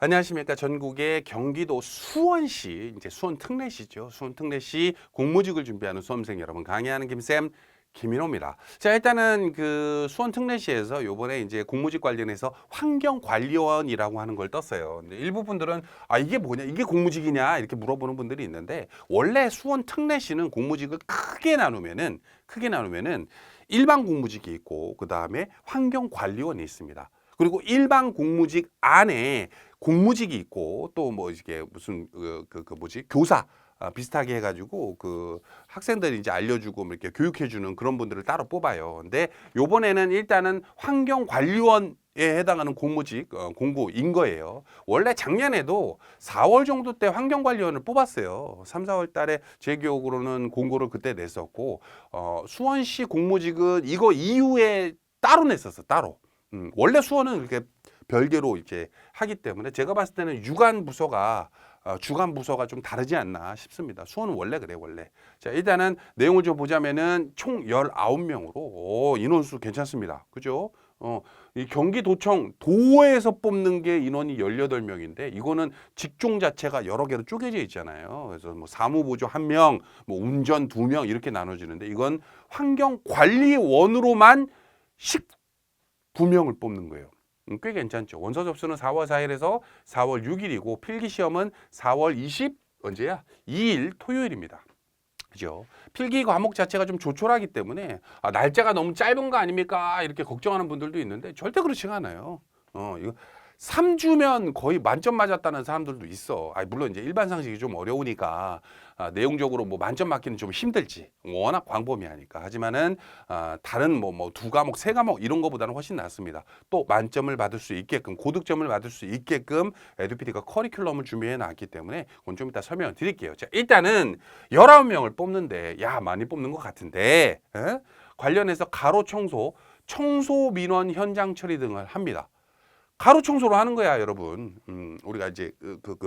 안녕하십니까. 전국의 경기도 수원시, 이제 수원 특례시죠. 수원 특례시 공무직을 준비하는 수험생 여러분, 강의하는 김쌤 김인호입니다. 자, 일단은 그 수원 특례시에서 요번에 이제 공무직 관련해서 환경관리원이라고 하는 걸 떴어요. 근데 일부 분들은 이게 뭐냐, 이게 공무직이냐 이렇게 물어보는 분들이 있는데, 원래 수원 특례시는 공무직을 크게 나누면은 일반 공무직이 있고, 그 다음에 환경관리원이 있습니다. 그리고 일반 공무직 안에 공무직이 있고, 또 뭐 이게 무슨 교사 비슷하게 해가지고 그 학생들이 이제 알려주고 뭐 이렇게 교육해주는 그런 분들을 따로 뽑아요. 근데 요번에는 일단은 환경관리원에 해당하는 공무직 공고인 거예요. 원래 작년에도 4월 정도 때 환경관리원을 뽑았어요. 3, 4월 달에 제 기억으로는 공고를 그때 냈었고, 수원시 공무직은 이거 이후에 따로 냈었어, 따로. 원래 수원은 이렇게 별개로 이제 하기 때문에 제가 봤을 때는 주간 부서가 좀 다르지 않나 싶습니다. 수원은 원래 그래, 원래. 자, 일단은 내용을 좀 보자면은 총 19명으로 인원수 괜찮습니다. 그죠? 이 경기도청 도에서 뽑는 게 인원이 18명인데, 이거는 직종 자체가 여러 개로 쪼개져 있잖아요. 그래서 뭐 사무보조 1명, 뭐 운전 2명 이렇게 나눠지는데, 이건 환경관리원으로만 19명을 뽑는 거예요. 꽤 괜찮죠. 원서 접수는 4월 4일에서 4월 6일이고 필기 시험은 4월 2일 토요일입니다. 그죠? 필기 과목 자체가 좀 조촐하기 때문에 날짜가 너무 짧은 거 아닙니까? 이렇게 걱정하는 분들도 있는데 절대 그렇지가 않아요. 이거 3주면 거의 만점 맞았다는 사람들도 있어. 물론 이제 일반 상식이 좀 어려우니까 내용적으로 뭐 만점 맞기는 좀 힘들지. 워낙 광범위하니까. 하지만은 다른 뭐 2과목, 3과목 이런 거보다는 훨씬 낫습니다. 또 만점을 받을 수 있게끔, 고득점을 받을 수 있게끔 에듀피디가 커리큘럼을 준비해 놨기 때문에 그건 좀 이따 설명을 드릴게요. 자, 일단은 19명을 뽑는데, 많이 뽑는 것 같은데, 관련해서 가로 청소 민원 현장 처리 등을 합니다. 가로 청소를 하는 거야, 여러분. 우리가 이제 그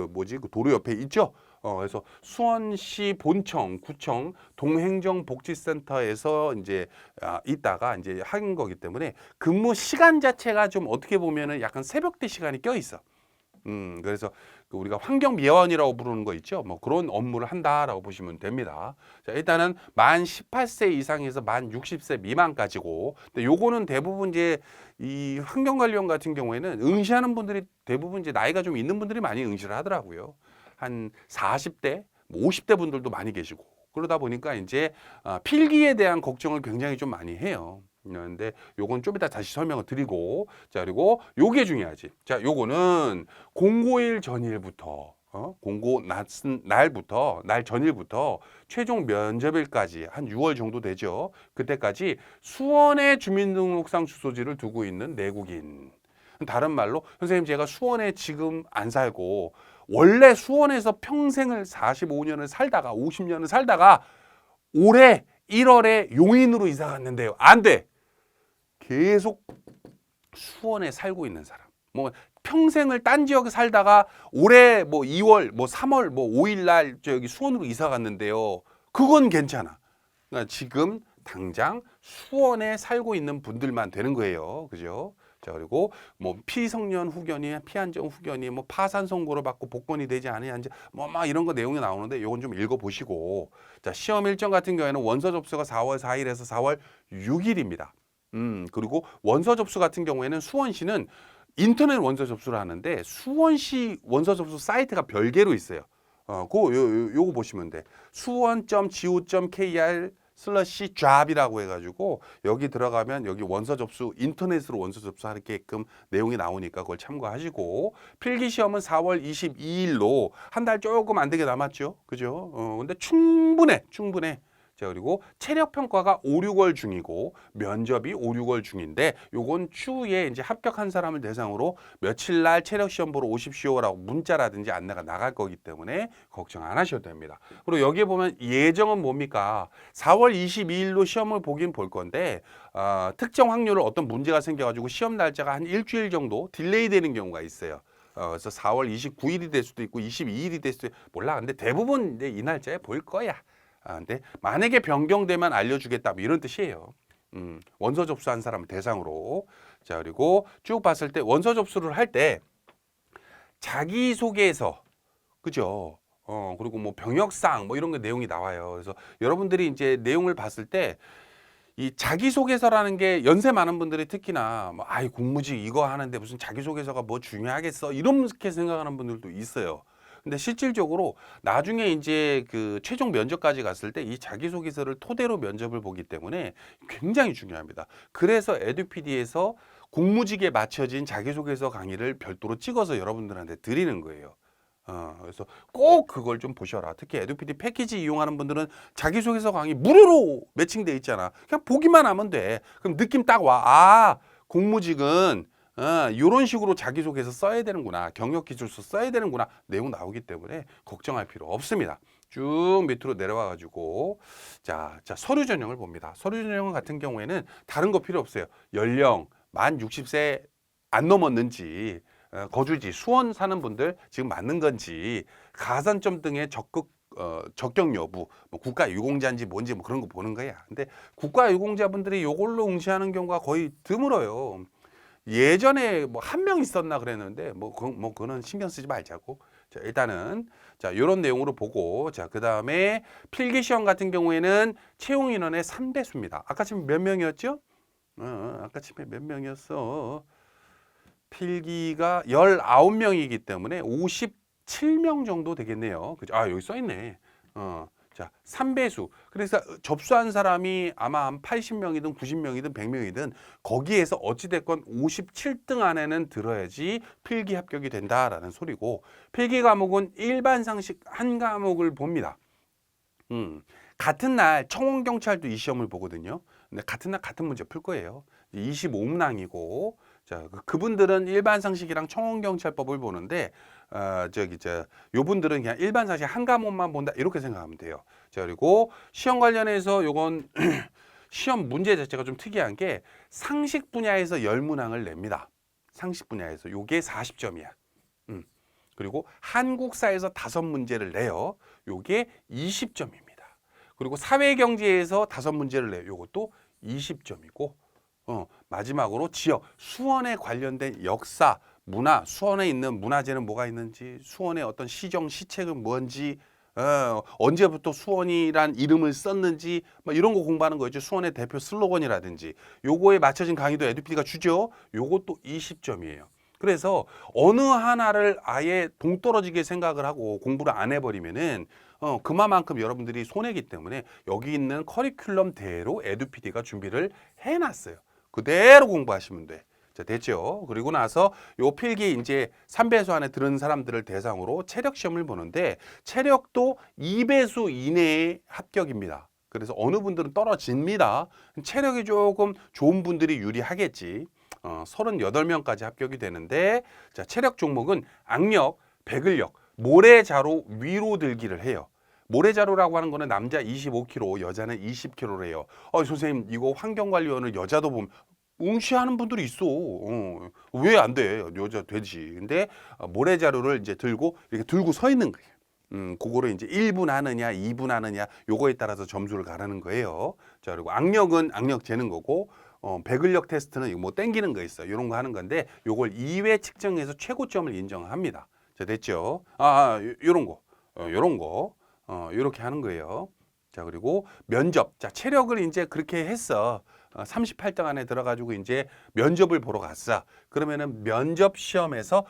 도로 옆에 있죠. 그래서 수원시 본청, 구청, 동행정복지센터에서 이제 있다가 이제 한 거기 때문에 근무 시간 자체가 좀 어떻게 보면은 약간 새벽대 시간이 껴 있어. 그래서 우리가 환경미화원이라고 부르는 거 있죠. 뭐 그런 업무를 한다라고 보시면 됩니다. 자, 일단은 만 18세 이상에서 만 60세 미만까지고, 근데 요거는 대부분 이제 이 환경관리원 같은 경우에는 응시하는 분들이 대부분 이제 나이가 좀 있는 분들이 많이 응시를 하더라고요. 한 40대, 50대 분들도 많이 계시고, 그러다 보니까 이제 필기에 대한 걱정을 굉장히 좀 많이 해요. 그런데 요건 좀 이따 다시 설명을 드리고, 자, 그리고 요게 중요하지. 자, 요거는 공고일 전일부터 공고 날 전일부터 최종 면접일까지 한 6월 정도 되죠. 그때까지 수원에 주민등록상 주소지를 두고 있는 내국인. 다른 말로, 선생님 제가 수원에 지금 안 살고 원래 수원에서 평생을 45년을 살다가 50년을 살다가 올해 1월에 용인으로 이사 갔는데요. 안 돼. 계속 수원에 살고 있는 사람. 뭐 평생을 딴 지역에 살다가 올해 뭐 2월, 뭐 3월, 뭐 5일 날 저기 수원으로 이사 갔는데요. 그건 괜찮아. 그러니까 지금 당장 수원에 살고 있는 분들만 되는 거예요. 그죠? 자, 그리고 뭐 피성년 후견이, 피한정 후견이, 뭐 파산 선고를 받고 복권이 되지 않으냐, 뭐 막 이런 거 내용이 나오는데 요건 좀 읽어보시고. 자, 시험 일정 같은 경우에는 원서 접수가 4월 4일에서 4월 6일입니다. 그리고 원서 접수 같은 경우에는 수원시는 인터넷 원서 접수를 하는데 수원시 원서 접수 사이트가 별개로 있어요. 요거 보시면 돼. suwon.go.kr/job이라고 해가지고 여기 들어가면 여기 원서 접수, 인터넷으로 원서 접수하게끔 내용이 나오니까 그걸 참고하시고, 필기 시험은 4월 22일로 한 달 조금 안 되게 남았죠. 그죠? 근데 충분해. 자, 그리고 체력 평가가 5, 6월 중이고 면접이 5, 6월 중인데, 요건 추후에 이제 합격한 사람을 대상으로 며칠 날 체력 시험 보러 오십시오라고 문자라든지 안내가 나갈 거기 때문에 걱정 안 하셔도 됩니다. 그리고 여기에 보면 예정은 뭡니까? 4월 22일로 시험을 보긴 볼 건데, 특정 확률로 어떤 문제가 생겨가지고 시험 날짜가 한 일주일 정도 딜레이 되는 경우가 있어요. 그래서 4월 29일이 될 수도 있고 22일이 될 수도 있고 몰라. 근데 대부분 이제 이 날짜에 볼 거야. 근데 만약에 변경되면 알려주겠다, 뭐 이런 뜻이에요. 원서 접수한 사람을 대상으로. 자, 그리고 쭉 봤을 때 원서 접수를 할 때 자기소개서, 그죠? 그리고 뭐 병역사항 뭐 이런 게 내용이 나와요. 그래서 여러분들이 이제 내용을 봤을 때 이 자기소개서라는 게 연세 많은 분들이 특히나 뭐 아이 공무직 이거 하는데 무슨 자기소개서가 뭐 중요하겠어 이렇게 생각하는 분들도 있어요. 근데 실질적으로 나중에 이제 그 최종 면접까지 갔을 때 이 자기소개서를 토대로 면접을 보기 때문에 굉장히 중요합니다. 그래서 에듀피디에서 공무직에 맞춰진 자기소개서 강의를 별도로 찍어서 여러분들한테 드리는 거예요. 그래서 꼭 그걸 좀 보셔라. 특히 에듀피디 패키지 이용하는 분들은 자기소개서 강의 무료로 매칭돼 있잖아. 그냥 보기만 하면 돼. 그럼 느낌 딱 와. 아, 공무직은 이런 식으로 자기소개서 써야 되는구나. 경력기술서 써야 되는구나. 내용 나오기 때문에 걱정할 필요 없습니다. 쭉 밑으로 내려와 가지고 자 서류 전형을 봅니다. 서류 전형 같은 경우에는 다른 거 필요 없어요. 연령 만 60세 안 넘었는지, 거주지 수원 사는 분들 지금 맞는 건지, 가산점 등의 적격 여부, 뭐 국가 유공자인지 뭔지 뭐 그런 거 보는 거야. 근데 국가 유공자분들이 요걸로 응시하는 경우가 거의 드물어요. 예전에 뭐 한 명 있었나 그랬는데 그거는 신경 쓰지 말자고. 자, 일단은 자, 요런 내용으로 보고, 자, 그다음에 필기 시험 같은 경우에는 채용 인원의 3배수입니다. 아까 지금 몇 명이었죠? 아까 집에 몇 명이었어? 필기가 19명이기 때문에 57명 정도 되겠네요. 그죠? 아, 여기 써 있네. 자, 3배수. 그래서 접수한 사람이 아마 한 80명이든 90명이든 100명이든 거기에서 어찌됐건 57등 안에는 들어야지 필기 합격이 된다라는 소리고, 필기 과목은 일반 상식 한 과목을 봅니다. 같은 날 청원경찰도 이 시험을 보거든요. 근데 같은 날 같은 문제 풀 거예요. 25문항이고, 자, 그분들은 일반 상식이랑 청원경찰법을 보는데, 요분들은 그냥 일반 상식 한 과목만 본다 이렇게 생각하면 돼요. 자, 그리고 시험 관련해서 요건 시험 문제 자체가 좀 특이한 게 상식 분야에서 10문항을 냅니다. 상식 분야에서 요게 40점이야. 그리고 한국사에서 5문제를 내요. 요게 20점입니다. 그리고 사회경제에서 5문제를 내요. 요것도 20점이고, 마지막으로 지역, 수원에 관련된 역사, 문화, 수원에 있는 문화재는 뭐가 있는지, 수원의 어떤 시정, 시책은 뭔지, 언제부터 수원이란 이름을 썼는지, 뭐 이런 거 공부하는 거죠. 수원의 대표 슬로건이라든지. 요거에 맞춰진 강의도 에듀피디가 주죠. 요것도 20점이에요. 그래서 어느 하나를 아예 동떨어지게 생각을 하고 공부를 안 해버리면은 그만큼 여러분들이 손해기 때문에 여기 있는 커리큘럼대로 에듀피디가 준비를 해놨어요. 그대로 공부하시면 돼. 자, 됐죠? 그리고 나서 요 필기 이제 3배수 안에 들은 사람들을 대상으로 체력 시험을 보는데, 체력도 2배수 이내의 합격입니다. 그래서 어느 분들은 떨어집니다. 체력이 조금 좋은 분들이 유리하겠지. 38명까지 합격이 되는데, 자, 체력 종목은 악력, 배근력, 모래자루 위로 들기를 해요. 모래자루라고 하는 거는 남자 25kg, 여자는 20kg를 해요. 선생님, 이거 환경관리원을 여자도 보면 응시하는 분들이 있어. 왜 안 돼? 여자 되지. 근데 모래자루를 이제 들고 이렇게 들고 서 있는 거예요. 그거를 이제 1분 하느냐, 2분 하느냐, 요거에 따라서 점수를 가르는 거예요. 자, 그리고 악력은 악력 재는 거고, 배근력 테스트는 이거 뭐 땡기는 거 있어. 요런 거 하는 건데, 요걸 2회 측정해서 최고점을 인정합니다. 자, 됐죠? 요런 거. 요런 거. 요렇게 하는 거예요. 자, 그리고 면접. 자, 체력을 이제 그렇게 했어. 38등 안에 들어가지고 이제 면접을 보러 갔어. 그러면은 면접 시험에서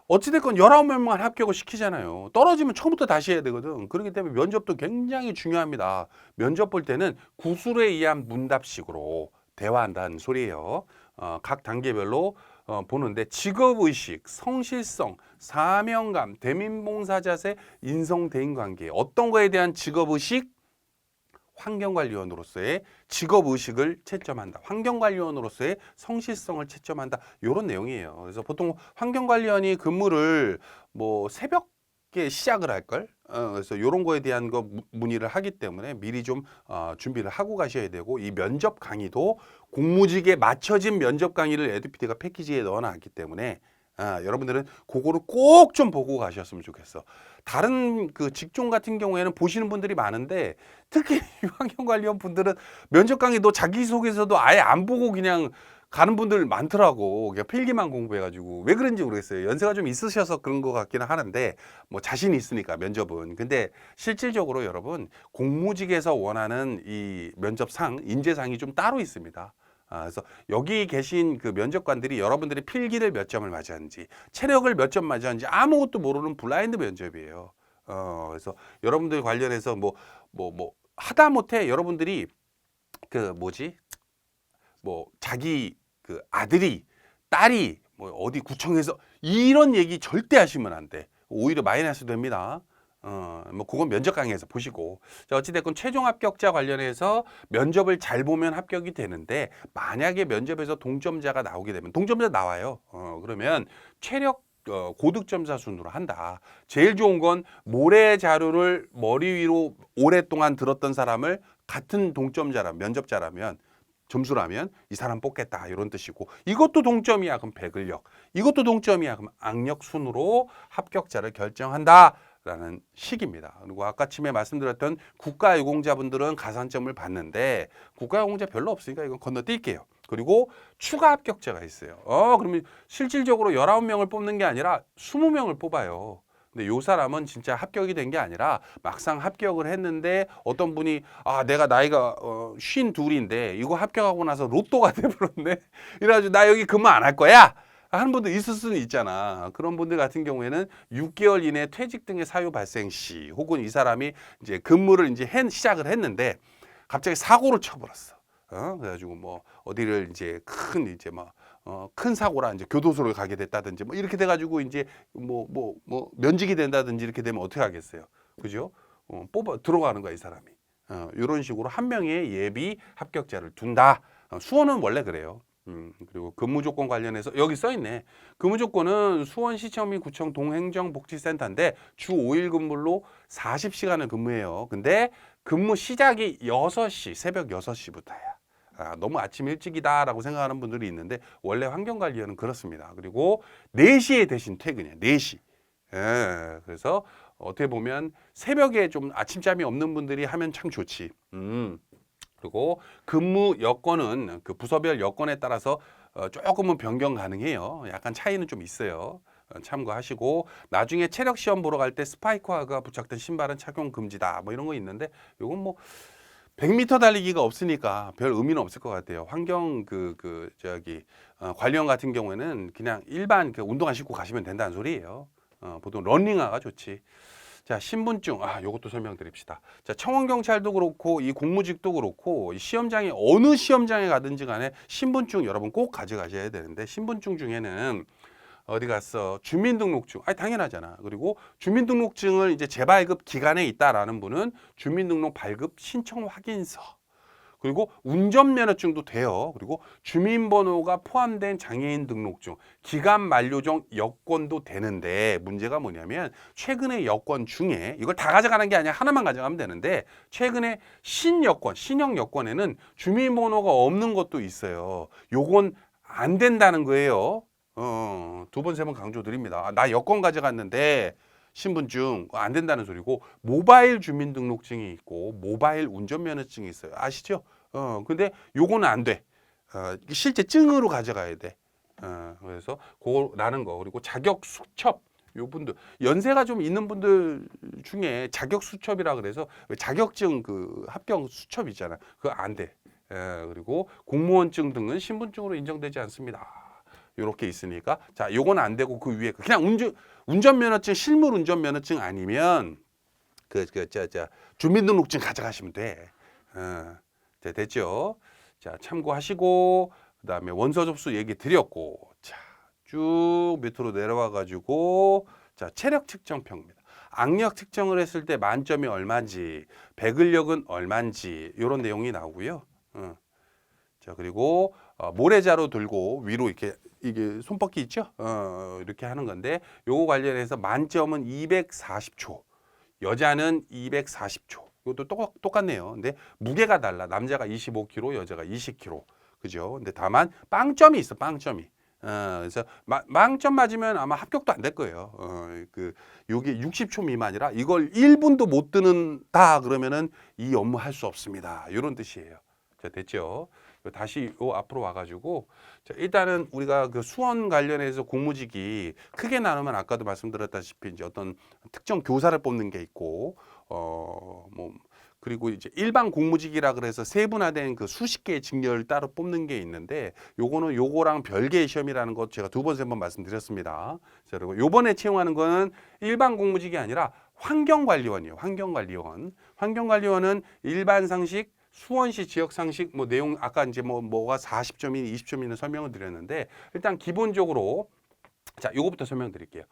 어찌됐건 19명만 합격을 시키잖아요. 떨어지면 처음부터 다시 해야 되거든. 그렇기 때문에 면접도 굉장히 중요합니다. 면접 볼 때는 구술에 의한 문답식으로 대화한다는 소리예요. 각 단계별로 보는데, 직업의식, 성실성, 사명감, 대민봉사자세, 인성대인관계, 어떤 거에 대한 직업의식? 환경관리원으로서의 직업의식을 채점한다. 환경관리원으로서의 성실성을 채점한다. 이런 내용이에요. 그래서 보통 환경관리원이 근무를 뭐 새벽에 시작을 할걸? 그래서 이런 거에 대한 거 문의를 하기 때문에 미리 좀 준비를 하고 가셔야 되고, 이 면접 강의도 공무직에 맞춰진 면접 강의를 에듀피디가 패키지에 넣어놨기 때문에 여러분들은 그거를 꼭 좀 보고 가셨으면 좋겠어. 다른 그 직종 같은 경우에는 보시는 분들이 많은데 특히 환경관리원 분들은 면접 강의도 자기소개서도 아예 안 보고 그냥 가는 분들 많더라고. 그냥 필기만 공부해가지고 왜 그런지 모르겠어요. 연세가 좀 있으셔서 그런 것 같기는 하는데 뭐 자신이 있으니까 면접은. 근데 실질적으로 여러분 공무직에서 원하는 이 면접상 인재상이 좀 따로 있습니다. 그래서 여기 계신 그 면접관들이 여러분들이 필기를 몇 점을 맞았는지, 체력을 몇 점 맞았는지 아무것도 모르는 블라인드 면접이에요. 그래서 여러분들 관련해서 하다못해 여러분들이 그 뭐지? 뭐 자기 그 아들이 딸이 뭐 어디 구청에서 이런 얘기 절대 하시면 안 돼. 오히려 마이너스 됩니다. 뭐 그건 면접 강의에서 보시고. 자, 어찌됐건 최종 합격자 관련해서 면접을 잘 보면 합격이 되는데 만약에 면접에서 동점자가 나오게 되면 동점자 나와요. 그러면 체력 고득점사 순으로 한다. 제일 좋은 건 모래 자료를 머리 위로 오랫동안 들었던 사람을 같은 동점자라면 면접자라면 점수라면 이 사람 뽑겠다 이런 뜻이고 이것도 동점이야 그럼 배근력 이것도 동점이야 그럼 악력 순으로 합격자를 결정한다라는 식입니다. 그리고 아까 처음에 말씀드렸던 국가유공자분들은 가산점을 받는데 국가유공자 별로 없으니까 이건 건너뛸게요. 그리고 추가 합격자가 있어요. 그러면 실질적으로 19명을 뽑는 게 아니라 20명을 뽑아요. 근데 요 사람은 진짜 합격이 된 게 아니라 막상 합격을 했는데 어떤 분이 내가 나이가 52인데 이거 합격하고 나서 로또가 돼버렸네. 이래가지고 나 여기 근무 안 할 거야. 하는 분도 있을 수는 있잖아. 그런 분들 같은 경우에는 6개월 이내 퇴직 등의 사유 발생 시 혹은 이 사람이 이제 근무를 이제 시작을 했는데 갑자기 사고를 쳐버렸어. 그래가지고 뭐 어디를 이제 큰 사고라 이제 교도소를 가게 됐다든지 뭐 이렇게 돼가지고 이제 면직이 된다든지 이렇게 되면 어떻게 하겠어요, 그죠? 들어가는 거야 이 사람이. 이런 식으로 한 명의 예비 합격자를 둔다. 수원은 원래 그래요. 그리고 근무 조건 관련해서 여기 써 있네. 근무 조건은 수원시청 및 구청 동행정복지센터인데 주 5일 근무로 40시간을 근무해요. 근데 근무 시작이 6시, 새벽 6시부터야. 너무 아침 일찍이다라고 생각하는 분들이 있는데 원래 환경관리원은 그렇습니다. 그리고 4시에 대신 퇴근이에요. 4시. 그래서 어떻게 보면 새벽에 좀 아침잠이 없는 분들이 하면 참 좋지. 그리고 근무 여건은 그 부서별 여건에 따라서 조금은 변경 가능해요. 약간 차이는 좀 있어요. 참고하시고 나중에 체력 시험 보러 갈 때 스파이크화가 부착된 신발은 착용 금지다. 뭐 이런 거 있는데 요건 뭐 100m 달리기가 없으니까 별 의미는 없을 것 같아요. 환경 관련 같은 경우에는 그냥 일반 그 운동화 신고 가시면 된다는 소리예요. 보통 러닝화가 좋지. 자, 신분증. 요것도 설명드립시다. 자, 청원경찰도 그렇고 이 공무직도 그렇고 이 시험장에 어느 시험장에 가든지 간에 신분증 여러분 꼭 가져가셔야 되는데 신분증 중에는 어디 갔어? 주민등록증. 당연하잖아. 그리고 주민등록증을 이제 재발급 기간에 있다라는 분은 주민등록 발급 신청 확인서. 그리고 운전면허증도 돼요. 그리고 주민번호가 포함된 장애인 등록증, 기간 만료정 여권도 되는데 문제가 뭐냐면 최근의 여권 중에 이걸 다 가져가는 게 아니라 하나만 가져가면 되는데 최근에 신형 여권에는 주민번호가 없는 것도 있어요. 요건 안 된다는 거예요. 2번, 3번 강조드립니다. 나 여권 가져갔는데 신분증 안 된다는 소리고 모바일 주민등록증이 있고 모바일 운전면허증이 있어요. 아시죠? 근데 요거는 안 돼. 실제 증으로 가져가야 돼. 그래서 그거라는 거. 그리고 자격 수첩. 요 분들 연세가 좀 있는 분들 중에 자격 수첩이라 그래서 자격증 그 합격 수첩 있잖아. 그거 안 돼. 그리고 공무원증 등은 신분증으로 인정되지 않습니다. 요렇게 있으니까 자 요건 안 되고 그 위에 그냥 운전면허증 실물 운전면허증 아니면 주민등록증 가져가시면 돼. 됐죠? 자 참고하시고 그다음에 원서 접수 얘기 드렸고 자 쭉 밑으로 내려와 가지고 자 체력 측정표입니다. 악력 측정을 했을 때 만점이 얼마인지 배근력은 얼마인지 이런 내용이 나오고요. 자 그리고 모래자루 들고 위로 이게 손뻗기 있죠? 이렇게 하는 건데 요거 관련해서 만점은 240초, 여자는 240초. 이것도 똑같네요. 근데 무게가 달라. 남자가 25kg, 여자가 20kg. 그죠? 근데 다만 빵점이 있어. 빵점이. 그래서 망점 맞으면 아마 합격도 안 될 거예요. 요게 60초 미만이라 이걸 1분도 못 듣는다 그러면은 이 업무 할 수 없습니다. 이런 뜻이에요. 자, 됐죠? 다시 요 앞으로 와가지고 자, 일단은 우리가 그 수원 관련해서 공무직이 크게 나누면 아까도 말씀드렸다시피 이제 어떤 특정 교사를 뽑는 게 있고 뭐 그리고 이제 일반 공무직이라 그래서 세분화된 그 수십 개의 직렬을 따로 뽑는 게 있는데 요거는 요거랑 별개의 시험이라는 것 제가 2번, 3번 말씀드렸습니다. 자, 그리고 요번에 채용하는 거는 일반 공무직이 아니라 환경관리원이에요. 환경관리원. 환경관리원은 일반 상식, 수원시 지역 상식 뭐 내용 아까 이제 뭐가 40점이 20점이는 설명을 드렸는데 일단 기본적으로 자, 요거부터 설명드릴게요.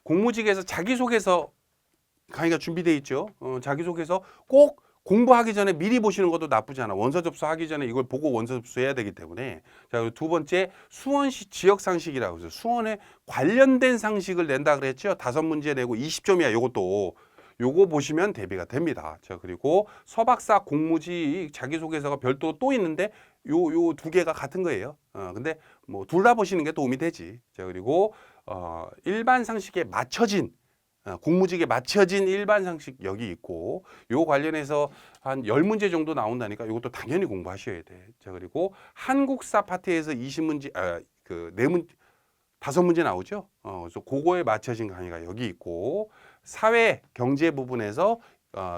공무직에서 자기소개서 강의가 준비되어 있죠. 자기소개서 꼭 공부하기 전에 미리 보시는 것도 나쁘지 않아. 원서 접수하기 전에 이걸 보고 원서 접수해야 되기 때문에. 자, 그리고 두 번째 수원시 지역 상식이라고 해서 수원에 관련된 상식을 낸다 그랬죠. 5문제 내고 20점이야. 요것도. 요거 보시면 대비가 됩니다. 자, 그리고 서박사 공무직 자기소개서가 별도로 또 있는데 요 2개가 같은 거예요. 근데 뭐 둘 다 보시는 게 도움이 되지. 자, 그리고 일반 상식에 맞춰진 공무직에 맞춰진 일반 상식 여기 있고 요 관련해서 한 10문제 정도 나온다니까 이것도 당연히 공부하셔야 돼. 자, 그리고 한국사 파트에서 20문제 그 5문제 나오죠. 그래서 그거에 맞춰진 강의가 여기 있고 사회 경제 부분에서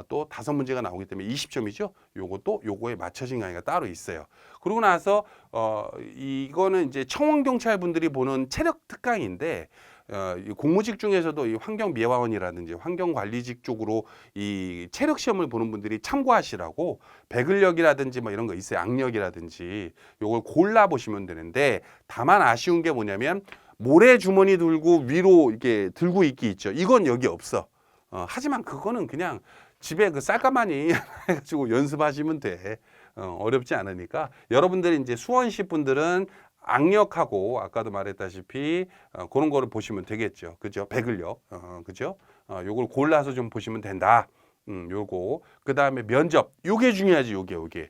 또 5문제가 나오기 때문에 20점이죠. 요것도 요거에 맞춰진 강의가 따로 있어요. 그러고 나서 이거는 이제 청원경찰 분들이 보는 체력 특강인데 이 공무직 중에서도 이 환경미화원이라든지 환경관리직 쪽으로 이 체력 시험을 보는 분들이 참고하시라고 배근력이라든지 뭐 이런 거 있어요. 악력이라든지 요걸 골라 보시면 되는데 다만 아쉬운 게 뭐냐면 모래 주머니 들고 위로 이렇게 들고 있기 있죠. 이건 여기 없어. 하지만 그거는 그냥 집에 그 쌀가마니 해가지고 연습하시면 돼. 어렵지 않으니까 여러분들이 이제 수원시 분들은 악력하고 아까도 말했다시피 그런 거를 보시면 되겠죠. 그죠? 배근력. 그죠? 요걸 골라서 좀 보시면 된다. 요거. 그다음에 면접. 요게 중요하지. 요게.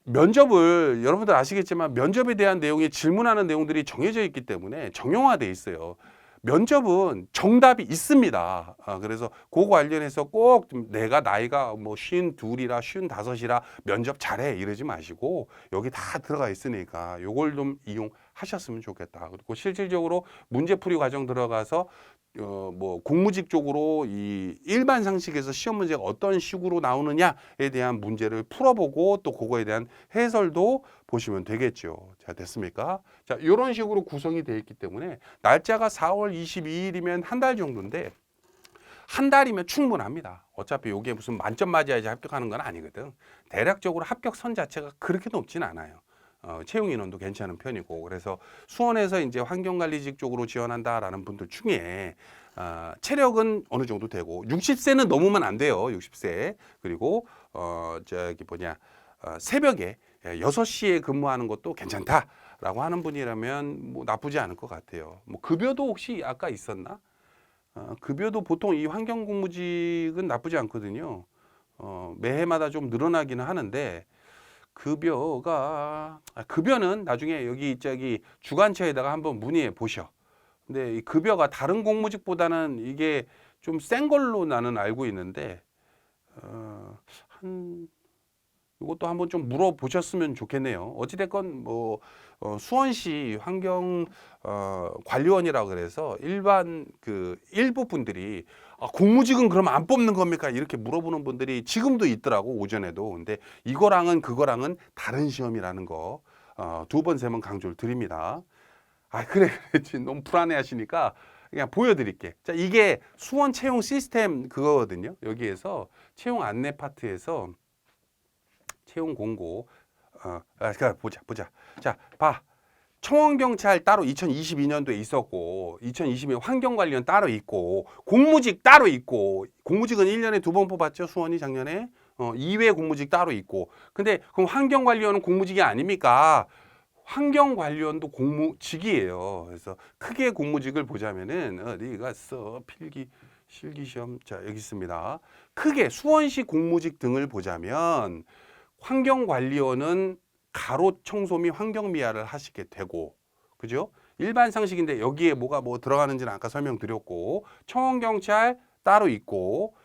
면접을 여러분들 아시겠지만 면접에 대한 내용이 질문하는 내용들이 정해져 있기 때문에 정형화돼 있어요. 면접은 정답이 있습니다. 그래서 그거 관련해서 꼭 내가 나이가 뭐 52이라 55이라 면접 잘해 이러지 마시고 여기 다 들어가 있으니까 요걸 좀 이용하셨으면 좋겠다. 그리고 실질적으로 문제풀이 과정 들어가서 뭐 공무직 쪽으로 이 일반 상식에서 시험 문제가 어떤 식으로 나오느냐에 대한 문제를 풀어보고 또 그거에 대한 해설도 보시면 되겠죠. 자, 됐습니까? 자, 이런 식으로 구성이 되어 있기 때문에 날짜가 4월 22일이면 한 달 정도인데 한 달이면 충분합니다. 어차피 이게 무슨 만점 맞아야지 합격하는 건 아니거든. 대략적으로 합격선 자체가 그렇게 높진 않아요. 채용 인원도 괜찮은 편이고 그래서 수원에서 이제 환경관리직 쪽으로 지원한다라는 분들 중에 체력은 어느 정도 되고 60세는 넘으면 안 돼요. 60세. 그리고 새벽에 6시에 근무하는 것도 괜찮다라고 하는 분이라면 뭐 나쁘지 않을 것 같아요. 뭐 급여도 혹시 아까 있었나? 급여도 보통 이 환경공무직은 나쁘지 않거든요. 매해마다 좀 늘어나기는 하는데 급여는 나중에 여기 주관처에다가 한번 문의해 보셔. 근데 이 급여가 다른 공무직보다는 이게 좀 센 걸로 나는 알고 있는데 이것도 한번 좀 물어보셨으면 좋겠네요. 어찌됐건 뭐 수원시 환경 관리원이라고 그래서 일반 그 일부 분들이 공무직은 그럼 안 뽑는 겁니까? 이렇게 물어보는 분들이 지금도 있더라고 오전에도. 근데 이거랑은 그거랑은 다른 시험이라는 거 2번, 3번 강조를 드립니다. 그래 너무 불안해하시니까 그냥 보여드릴게. 자, 이게 수원 채용 시스템 그거거든요. 여기에서 채용 안내 파트에서 채용 공고 보자. 자, 봐. 청원경찰 따로 2022년도에 있었고 2022년 환경관리원 따로 있고 공무직 따로 있고 공무직은 1년에 2번 뽑았죠. 수원이 작년에 2회 공무직 따로 있고 근데 그럼 환경관리원은 공무직이 아닙니까? 환경관리원도 공무직이에요. 그래서 크게 공무직을 보자면은 어디 갔어? 필기 실기시험 자 여기 있습니다. 크게 수원시 공무직 등을 보자면 환경관리원은 가로 청소 및 환경미화를 하시게 되고, 그죠? 일반 상식인데 여기에 뭐가 뭐 들어가는지는 아까 설명드렸고 청원경찰 따로 있고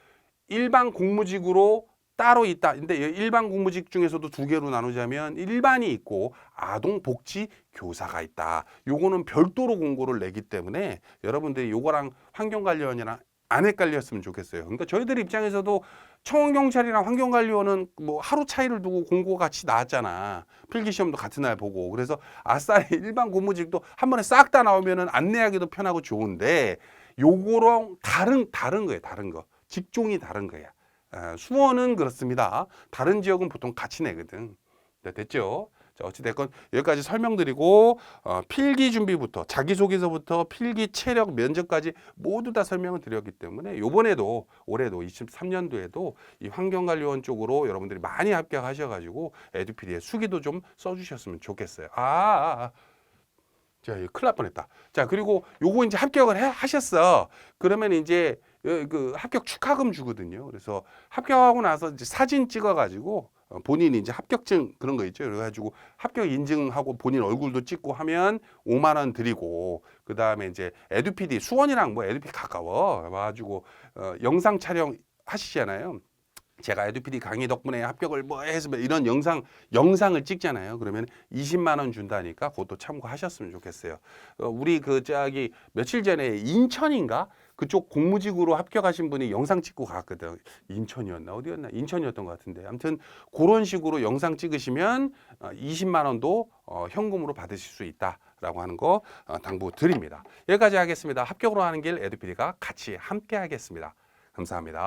일반 공무직으로 따로 있다. 근데 일반 공무직 중에서도 두 개로 나누자면 일반이 있고 아동복지교사가 있다. 요거는 별도로 공고를 내기 때문에 여러분들이 요거랑 환경관리원이랑 안 헷갈렸으면 좋겠어요. 그러니까 저희들 입장에서도 청원경찰이랑 환경관리원은 뭐 하루 차이를 두고 공고가 같이 나왔잖아. 필기시험도 같은 날 보고. 그래서 아싸리 일반 공무직도 한 번에 싹 다 나오면은 안내하기도 편하고 좋은데 요거랑 다른 거예요. 다른 거. 직종이 다른 거야. 수원은 그렇습니다. 다른 지역은 보통 같이 내거든. 네, 됐죠? 자, 어찌됐건 여기까지 설명드리고 필기 준비부터 자기소개서부터 필기 체력 면접까지 모두 다 설명을 드렸기 때문에 요번에도 올해도 23년도에도 이 환경관리원 쪽으로 여러분들이 많이 합격하셔가지고 에듀피디의 수기도 좀 써주셨으면 좋겠어요. 자, 큰일 날 뻔했다. 자, 그리고 요거 이제 합격을 하셨어. 그러면 이제 그 합격 축하금 주거든요. 그래서 합격하고 나서 이제 사진 찍어가지고 본인이 이제 합격증 그런 거 있죠. 그래가지고 합격 인증하고 본인 얼굴도 찍고 하면 5만 원 드리고 그 다음에 이제 에듀피디 수원이랑 뭐 에듀피디 가까워. 와가지고 영상 촬영 하시잖아요. 제가 에듀피디 강의 덕분에 합격을 뭐 해서 이런 영상을 찍잖아요. 그러면 20만 원 준다니까 그것도 참고하셨으면 좋겠어요. 우리 그 저기 며칠 전에 인천인가 그쪽 공무직으로 합격하신 분이 영상 찍고 갔거든. 인천이었나 어디였나 인천이었던 것 같은데 아무튼 그런 식으로 영상 찍으시면 20만 원도 현금으로 받으실 수 있다라고 하는 거 당부 드립니다. 여기까지 하겠습니다. 합격으로 하는 길 에듀피디가 같이 함께 하겠습니다. 감사합니다.